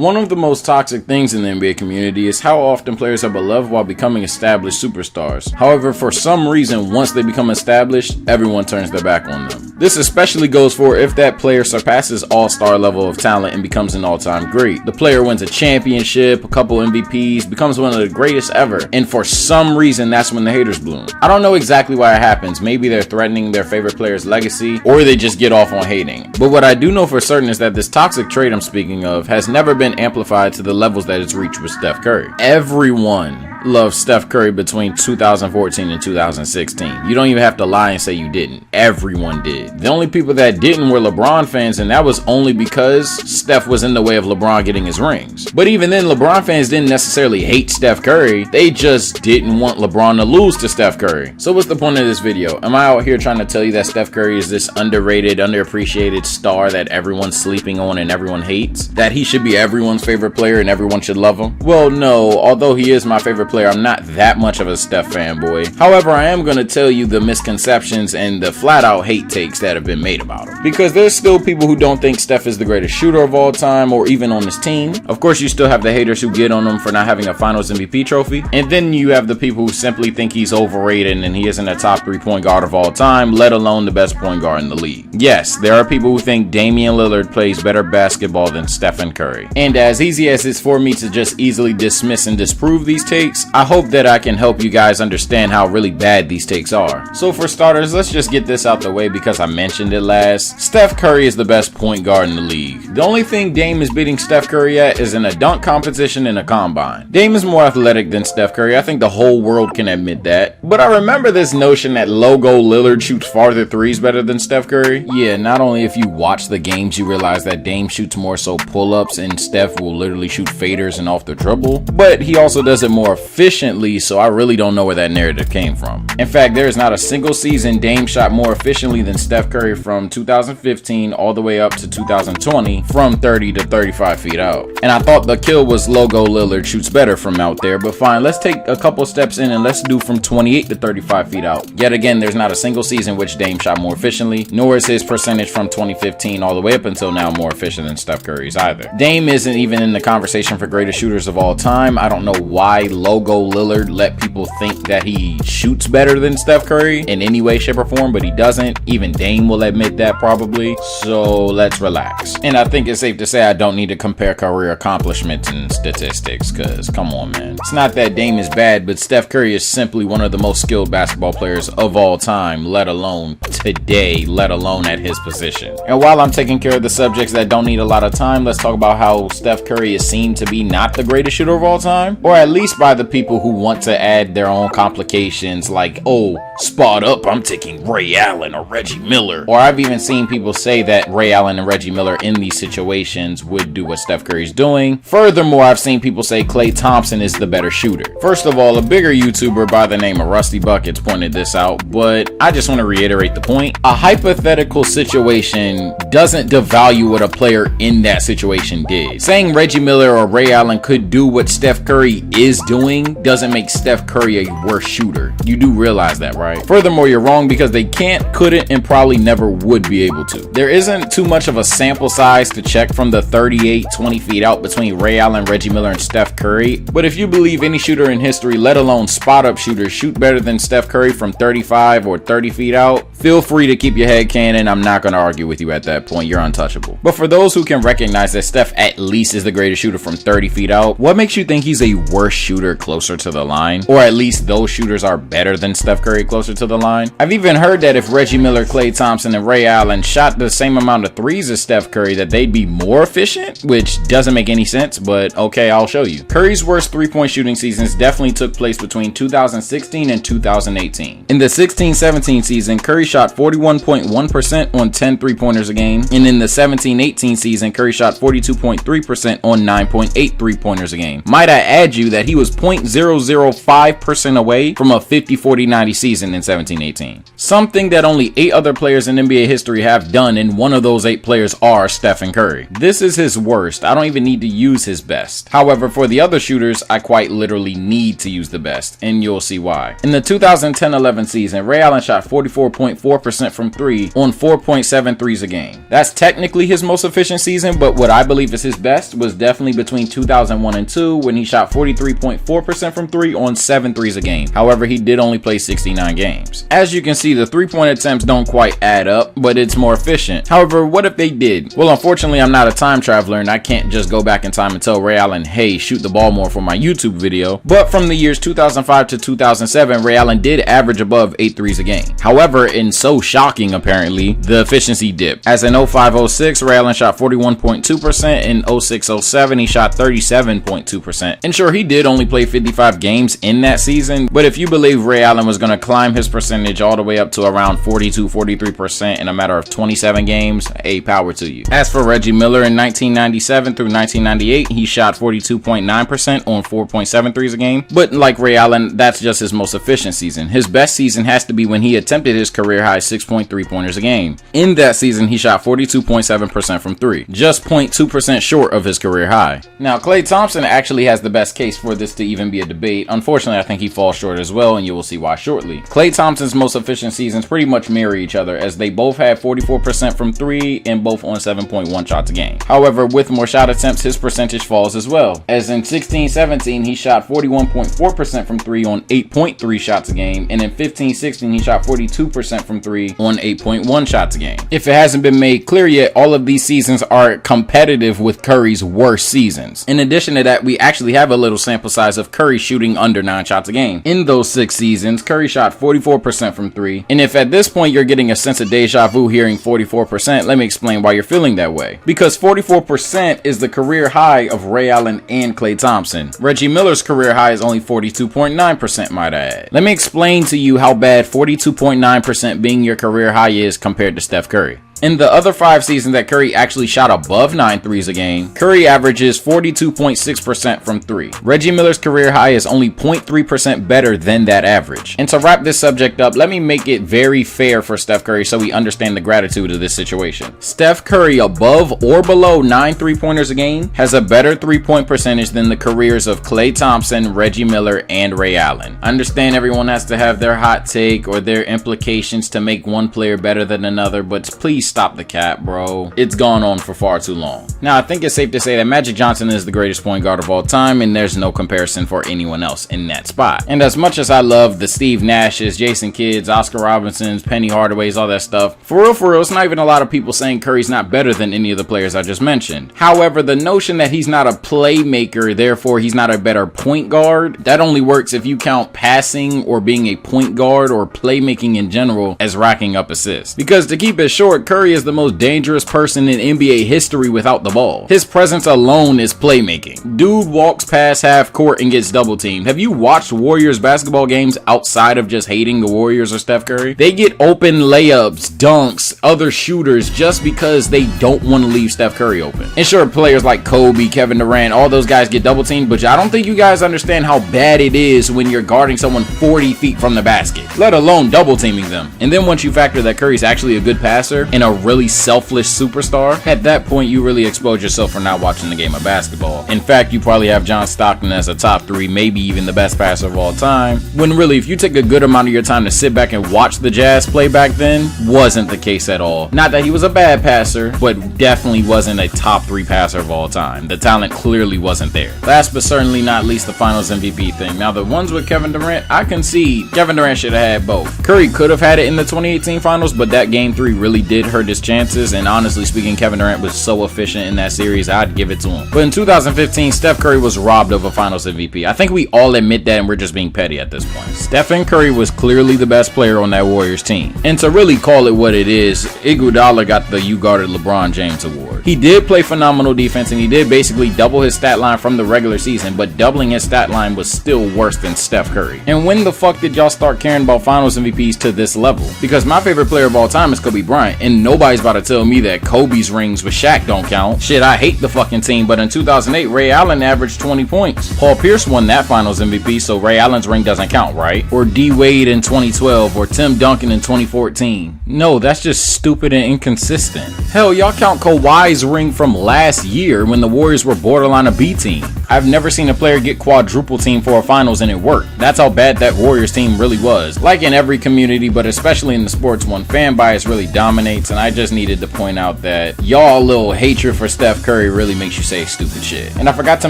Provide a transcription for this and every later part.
One of the most toxic things in the NBA community is how often players are beloved while becoming established superstars. However, for some reason, once they become established, everyone turns their back on them. This especially goes for if that player surpasses all-star level of talent and becomes an all-time great. The player wins a championship, a couple MVPs, becomes one of the greatest ever, and for some reason, that's when the haters bloom. I don't know exactly why it happens. Maybe they're threatening their favorite player's legacy, or they just get off on hating. But what I do know for certain is that this toxic trait I'm speaking of has never been amplified to the levels that it's reached with Steph Curry. Everyone loved Steph Curry between 2014 and 2016. You don't even have to lie and say you didn't. Everyone did. The only people that didn't were LeBron fans, and that was only because Steph was in the way of LeBron getting his rings. But even then, LeBron fans didn't necessarily hate Steph Curry. They just didn't want LeBron to lose to Steph Curry. So what's the point of this video? Am I out here trying to tell you that Steph Curry is this underrated, underappreciated star that everyone's sleeping on and everyone hates? That he should be everyone's favorite player and everyone should love him? Well, no. Although he is my favorite player, I'm not that much of a Steph fanboy. However, I am going to tell you the misconceptions and the flat out hate takes that have been made about him. Because there's still people who don't think Steph is the greatest shooter of all time or even on his team. Of course, you still have the haters who get on him for not having a finals MVP trophy. And then you have the people who simply think he's overrated and he isn't a top 3 point guard of all time, let alone the best point guard in the league. Yes, there are people who think Damian Lillard plays better basketball than Stephen Curry. And as easy as it's for me to just easily dismiss and disprove these takes, I hope that I can help you guys understand how really bad these takes are. So for starters, let's just get this out the way because I mentioned it last. Steph Curry is the best point guard in the league. The only thing Dame is beating Steph Curry at is in a dunk competition in a combine. Dame is more athletic than Steph Curry. I think the whole world can admit that. But I remember this notion that logo Lillard shoots farther threes better than Steph Curry. Yeah, not only if you watch the games you realize that Dame shoots more so pull-ups and Steph will literally shoot faders and off the dribble, but he also does it more efficiently, so I really don't know where that narrative came from. In fact, there is not a single season Dame shot more efficiently than Steph Curry from 2015 all the way up to 2020 from 30 to 35 feet out. And I thought the kill was logo Lillard shoots better from out there, but fine, let's take a couple steps in and let's do from 28 to 35 feet out. Yet again, there's not a single season which Dame shot more efficiently, nor is his percentage from 2015 all the way up until now more efficient than Steph Curry's either. Dame isn't even in the conversation for greatest shooters of all time. I don't know why logo Lillard let people think that he shoots better than Steph Curry in any way, shape, or form, but he doesn't. Even Dame will admit that probably. So let's relax. And I think it's safe to say I don't need to compare career accomplishments and statistics, because come on, man. It's not that Dame is bad, but Steph Curry is simply one of the most skilled basketball players of all time, let alone today, let alone at his position. And while I'm taking care of the subjects that don't need a lot of time, let's talk about how Steph Curry is seen to be not the greatest shooter of all time, or at least by the people who want to add their own complications like, oh, spot up, I'm taking Ray Allen or Reggie Miller. Or I've even seen people say that Ray Allen and Reggie Miller in these situations would do what Steph Curry's doing. Furthermore, I've seen people say Klay Thompson is the better shooter. First of all, a bigger YouTuber by the name of Rusty Buckets pointed this out, but I just want to reiterate the point. A hypothetical situation doesn't devalue what a player in that situation did. Saying Reggie Miller or Ray Allen could do what Steph Curry is doing doesn't make Steph Curry a worse shooter. You do realize that, right? Furthermore, you're wrong because they can't, couldn't, and probably never would be able to. There isn't too much of a sample size to check from the 38, 20 feet out between Ray Allen, Reggie Miller, and Steph Curry, but if you believe any shooter in history, let alone spot-up shooters, shoot better than Steph Curry from 35 or 30 feet out, feel free to keep your head canon. I'm not going to argue with you at that point. You're untouchable. But for those who can recognize that Steph at least is the greatest shooter from 30 feet out, what makes you think he's a worse shooter closer to the line? Or at least those shooters are better than Steph Curry closer to the line? I've even heard that if Reggie Miller, Klay Thompson, and Ray Allen shot the same amount of threes as Steph Curry, that they'd be more efficient, which doesn't make any sense, but okay, I'll show you. Curry's worst three-point shooting seasons definitely took place between 2016 and 2018. In the 16-17 season, Curry shot 41.1% on 10 three-pointers a game, and in the 17-18 season, Curry shot 42.3% on 9.8 three-pointers a game. Might I add you that he was 0.005% away from a 50-40-90 season in 17-18. Something that only 8 other players in NBA history have done, and one of those 8 players are Stephen Curry. This is his worst. I don't even need to use his best. However, for the other shooters, I quite literally need to use the best, and you'll see why. In the 2010-11 season, Ray Allen shot 44.4% from 3 on 4.7 threes a game. That's technically his most efficient season, but what I believe is his best was definitely between 2001 and 2 when he shot 43.4% from 3 on 7 threes a game. However, he did only play 69 games. As you can see, the 3-point attempts don't quite add up, but it's more efficient. However, what if they did? Well, unfortunately, I'm not a time traveler and I can't just go back in time and tell Ray Allen, hey, shoot the ball more for my YouTube video. But from the years 2005 to 2007, Ray Allen did average above 8 threes a game. However, and so shocking apparently, the efficiency dipped. As in 05-06, Ray Allen shot 41.2%, in 06-07 he shot 37.2%. And sure, he did only play 55 games in that season, but if you believe Ray Allen was going to climb his percentage all the way up to around 42-43% in a matter of 27 games, a power to you. As for Reggie Miller, in 1997 through 1998, he shot 42.9% on 4.7 threes a game, but like Ray Allen, that's just his most efficient season. His best season has to be when he attempted his career high 6.3 pointers a game. In that season, he shot 42.7% from 3, just 0.2% short of his career high. Now, Klay Thompson actually has the best case for this to even be a debate. Unfortunately, I think he falls short as well, and you will see why shortly. Klay Thompson's most efficient seasons pretty much mirror each other, as they both had 44% from 3 and both on 7.1 shots a game. However, with more shot attempts, his percentage falls as well, as in 16-17 he shot 41.4% from 3 on 8.3 shots a game, and in 15-16 he shot 42% from 3 on 8.1 shots a game. If it hasn't been made clear yet, all of these seasons are competitive with Curry's worst seasons. In addition to that, we actually have a little sample size of Curry shooting under 9 shots a game. In those 6 seasons, Curry shot 44% from 3, and if at this point you're getting a sense of deja vu hearing 44%, let me explain why you're feeling that way. Because 44% is the career high of Ray Allen and Klay Thompson. Reggie Miller's career high is only 42.9%, might I add. Let me explain to you how bad 42.9% being your career high is compared to Steph Curry. In the other 5 seasons that Curry actually shot above 9 threes a game, Curry averages 42.6% from 3. Reggie Miller's career high is only 0.3% better than that average. And to wrap this subject up, let me make it very fair for Steph Curry so we understand the gratitude of this situation. Steph Curry, above or below 9 3-pointers a game, has a better 3-point percentage than the careers of Klay Thompson, Reggie Miller, and Ray Allen. I understand everyone has to have their hot take or their implications to make one player better than another, but please stop the cap, bro. It's gone on for far too long. Now, I think it's safe to say that Magic Johnson is the greatest point guard of all time, and there's no comparison for anyone else in that spot. And as much as I love the Steve Nashes, Jason Kidds, Oscar Robinsons, Penny Hardaways, all that stuff, for real, it's not even a lot of people saying Curry's not better than any of the players I just mentioned. However, the notion that he's not a playmaker, therefore he's not a better point guard, that only works if you count passing or being a point guard or playmaking in general as racking up assists. Because to keep it short, Curry is the most dangerous person in NBA history without the ball. His presence alone is playmaking. Dude walks past half court and gets double teamed. Have you watched Warriors basketball games outside of just hating the Warriors or Steph Curry? They get open layups, dunks, other shooters just because they don't want to leave Steph Curry open. And sure, players like Kobe, Kevin Durant, all those guys get double teamed, but I don't think you guys understand how bad it is when you're guarding someone 40 feet from the basket, let alone double teaming them. And then once you factor that Curry's actually a good passer and a really selfless superstar, at that point you really expose yourself for not watching the game of basketball. In fact, you probably have John Stockton as a top 3, maybe even the best passer of all time, when really if you take a good amount of your time to sit back and watch the Jazz play back then, wasn't the case at all. Not that he was a bad passer, but definitely wasn't a top 3 passer of all time. The talent clearly wasn't there. Last but certainly not least, the finals MVP thing. Now the ones with Kevin Durant, I concede Kevin Durant should have had both. Curry could have had it in the 2018 finals, but that game 3 really did hurt his chances, and honestly speaking, Kevin Durant was so efficient in that series, I'd give it to him. But in 2015, Steph Curry was robbed of a finals MVP. I think we all admit that, and we're just being petty at this point. Stephen Curry was clearly the best player on that Warriors team. And to really call it what it is, Iguodala got the You Guarded LeBron James award. He did play phenomenal defense, and he did basically double his stat line from the regular season, but doubling his stat line was still worse than Steph Curry. And when the fuck did y'all start caring about finals MVPs to this level? Because my favorite player of all time is Kobe Bryant, and nobody's about to tell me that Kobe's rings with Shaq don't count. Shit, I hate the fucking team, but in 2008, Ray Allen averaged 20 points. Paul Pierce won that finals MVP, so Ray Allen's ring doesn't count, right? Or D Wade in 2012, or Tim Duncan in 2014. No, that's just stupid and inconsistent. Hell, y'all count Kawhi's ring from last year when the Warriors were borderline a B team. I've never seen a player get quadruple team for a finals and it worked. That's how bad that Warriors team really was. Like in every community, but especially in the sports one, fan bias really dominates, and I just needed to point out that y'all little hatred for Steph Curry really makes you say stupid shit. And I forgot to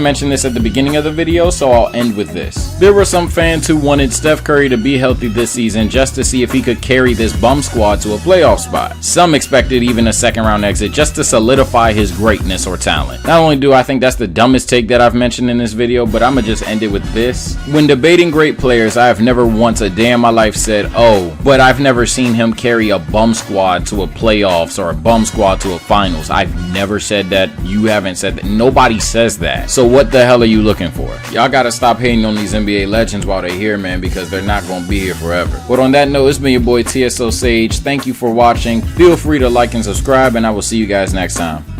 mention this at the beginning of the video, so I'll end with this. There were some fans who wanted Steph Curry to be healthy this season just to see if he could carry this bum squad to a playoff spot. Some expected even a second round exit just to solidify his greatness or talent. Not only do I think that's the dumbest take that I've mentioned in this video, but I'ma just end it with this. When debating great players, I have never once a day in my life said, oh, but I've never seen him carry a bum squad to a playoffs or a bum squad to a finals. I've never said that. You haven't said that. Nobody says that. So what the hell are you looking for? Y'all gotta stop hating on these NBA legends while they're here, man, because they're not gonna be here forever. But on that note, it's been your boy TSO Sage. Thank you for watching. Feel free to like and subscribe, and I will see you guys next time.